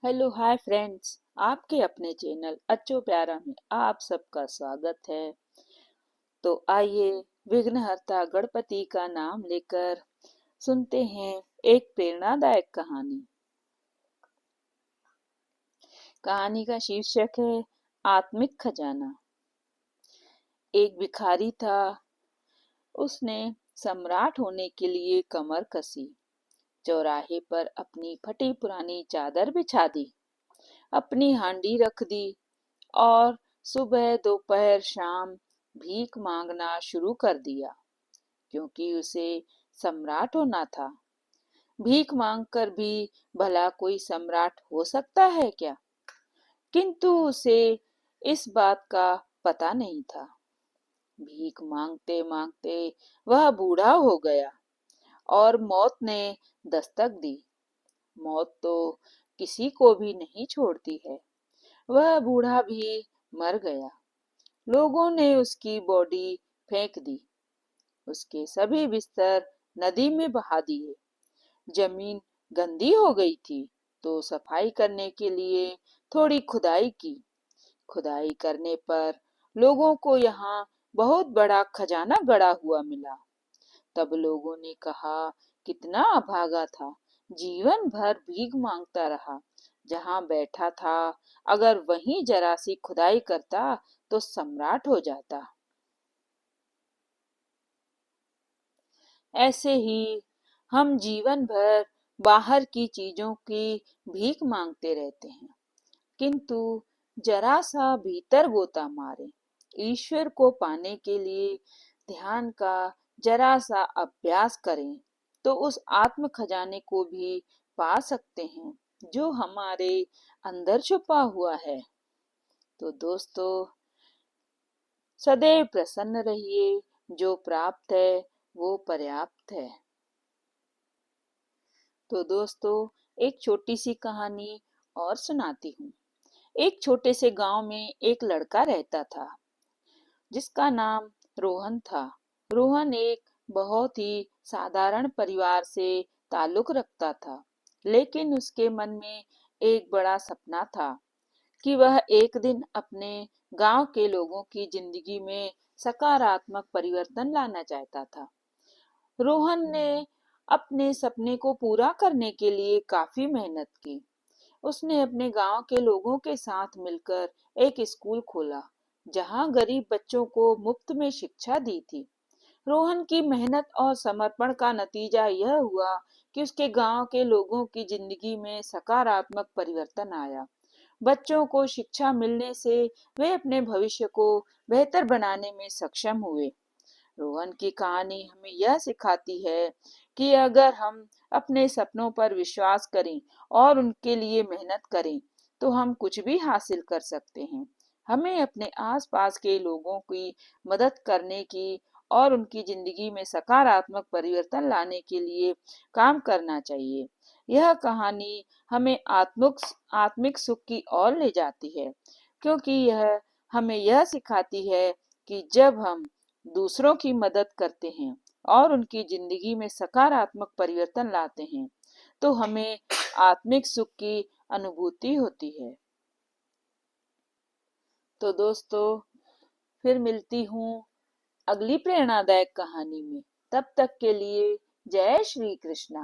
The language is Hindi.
Hello hi friends. आपके अपने चैनल अच्छो प्यारा में आप सबका स्वागत है। तो आइए विघ्नहर्ता गणपति का नाम लेकर सुनते हैं एक प्रेरणादायक कहानी। कहानी का शीर्षक है आत्मिक खजाना। एक भिखारी था। उसने सम्राट होने के लिए कमर कसी, चौराहे पर अपनी फटी पुरानी चादर बिछा दी, अपनी हांडी रख दी और सुबह दोपहर शाम भीख मांगना शुरू कर दिया, क्योंकि उसे सम्राट होना था। भीख मांगकर भी भला कोई सम्राट हो सकता है क्या? किंतु उसे इस बात का पता नहीं था। भीख मांगते मांगते वह बूढ़ा हो गया और मौत ने दस्तक दी। मौत तो किसी को भी नहीं छोड़ती है। वह बूढ़ा भी मर गया। लोगों ने उसकी बॉडी फेंक दी। उसके सभी बिस्तर नदी में बहा दिए। जमीन गंदी हो गई थी तो सफाई करने के लिए थोड़ी खुदाई की। खुदाई करने पर लोगों को यहाँ बहुत बड़ा खजाना गड़ा हुआ मिला। तब लोगों ने कहा, कितना अभागा था, जीवन भर भीख मांगता रहा। जहां बैठा था अगर वहीं जरा सी खुदाई करता तो सम्राट हो जाता। ऐसे ही हम जीवन भर बाहर की चीजों की भीख मांगते रहते हैं, किंतु जरा सा भीतर गोता मारे, ईश्वर को पाने के लिए ध्यान का जरा सा अभ्यास करें तो उस आत्म खजाने को भी पा सकते हैं जो हमारे अंदर छुपा हुआ है। तो दोस्तों, सदैव प्रसन्न रहिए। जो प्राप्त है वो पर्याप्त है। तो दोस्तों, एक छोटी सी कहानी और सुनाती हूँ। एक छोटे से गांव में एक लड़का रहता था जिसका नाम रोहन था। रोहन एक बहुत ही साधारण परिवार से ताल्लुक रखता था, लेकिन उसके मन में एक बड़ा सपना था कि वह एक दिन अपने गांव के लोगों की जिंदगी में सकारात्मक परिवर्तन लाना चाहता था। रोहन ने अपने सपने को पूरा करने के लिए काफी मेहनत की। उसने अपने गांव के लोगों के साथ मिलकर एक स्कूल खोला, जहां गरीब बच्चों को मुफ्त में शिक्षा दी थी। रोहन की मेहनत और समर्पण का नतीजा यह हुआ कि उसके गांव के लोगों की जिंदगी में सकारात्मक परिवर्तन आया। बच्चों को शिक्षा मिलने से वे अपने भविष्य को बेहतर बनाने में सक्षम हुए। रोहन की कहानी हमें यह सिखाती है कि अगर हम अपने सपनों पर विश्वास करें और उनके लिए मेहनत करें तो हम कुछ भी हासिल कर सकते हैं। हमें अपने आसपास के लोगों की मदद करने की और उनकी जिंदगी में सकारात्मक परिवर्तन लाने के लिए काम करना चाहिए। यह कहानी हमें आत्मिक सुख की ओर ले जाती है, क्योंकि यह हमें यह सिखाती है कि जब हम दूसरों की मदद करते हैं और उनकी जिंदगी में सकारात्मक परिवर्तन लाते हैं तो हमें आत्मिक सुख की अनुभूति होती है। तो दोस्तों, फिर मिलती हूँ अगली प्रेरणादायक कहानी में। तब तक के लिए जय श्री कृष्णा।